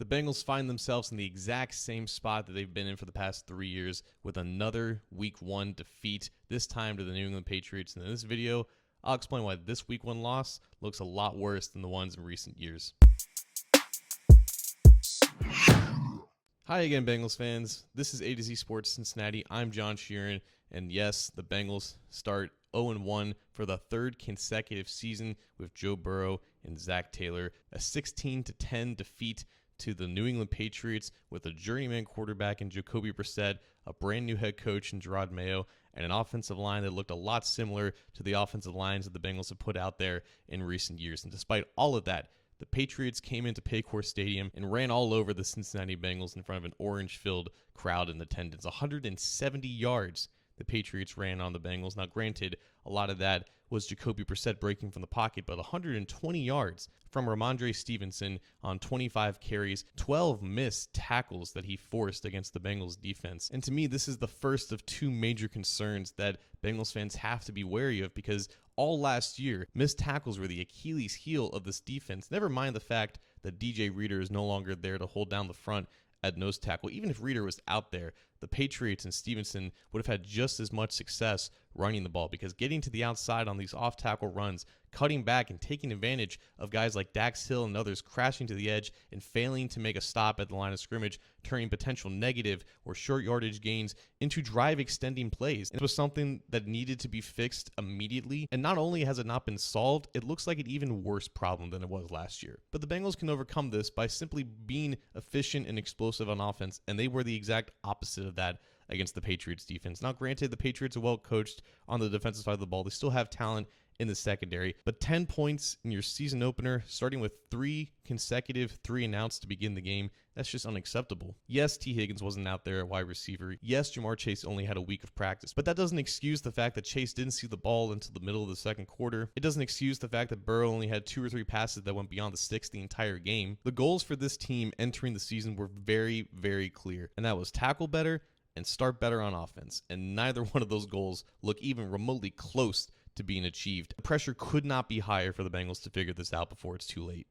The Bengals find themselves in the exact same spot that they've been in for the past 3 years with another Week 1 defeat, this time to the New England Patriots. And in this video, I'll explain why this Week 1 loss looks a lot worse than the ones in recent years. Hi again, Bengals fans. This is A to Z Sports Cincinnati. I'm John Sheeran, and yes, the Bengals start 0-1 for the third consecutive season with Joe Burrow and Zach Taylor. A 16-10 defeat to the New England Patriots with a journeyman quarterback in Jacoby Brissett, a brand new head coach in Gerard Mayo, and an offensive line that looked a lot similar to the offensive lines that the Bengals have put out there in recent years. And despite all of that, the Patriots came into Paycor Stadium and ran all over the Cincinnati Bengals in front of an orange-filled crowd in attendance. 170 yards the Patriots ran on the Bengals. Now, granted, a lot of that was Jacoby Brissett breaking from the pocket, but 120 yards from Ramondre Stevenson on 25 carries, 12 missed tackles that he forced against the Bengals defense. And to me, this is the first of two major concerns that Bengals fans have to be wary of, because all last year, missed tackles were the Achilles heel of this defense. Never mind the fact that DJ Reader is no longer there to hold down the front at nose tackle. Even if Reader was out there, the Patriots and Stevenson would have had just as much success running the ball, because getting to the outside on these off-tackle runs, cutting back and taking advantage of guys like Dax Hill and others crashing to the edge and failing to make a stop at the line of scrimmage, turning potential negative or short yardage gains into drive extending plays. And it was something that needed to be fixed immediately. And not only has it not been solved, it looks like an even worse problem than it was last year. But the Bengals can overcome this by simply being efficient and explosive on offense, and they were the exact opposite of that against the Patriots defense. Now, granted, the Patriots are well coached on the defensive side of the ball. They still have talent in the secondary, but 10 points in your season opener, starting with 3 consecutive 3-and-outs to begin the game, that's just unacceptable. Yes, T. Higgins wasn't out there at wide receiver. Yes, Jamar Chase only had a week of practice, but that doesn't excuse the fact that Chase didn't see the ball until the middle of the second quarter. It doesn't excuse the fact that Burrow only had 2 or 3 passes that went beyond the sticks the entire game. The goals for this team entering the season were very, very clear, and that was tackle better and start better on offense, and neither one of those goals look even remotely close to being achieved. The pressure could not be higher for the Bengals to figure this out before it's too late.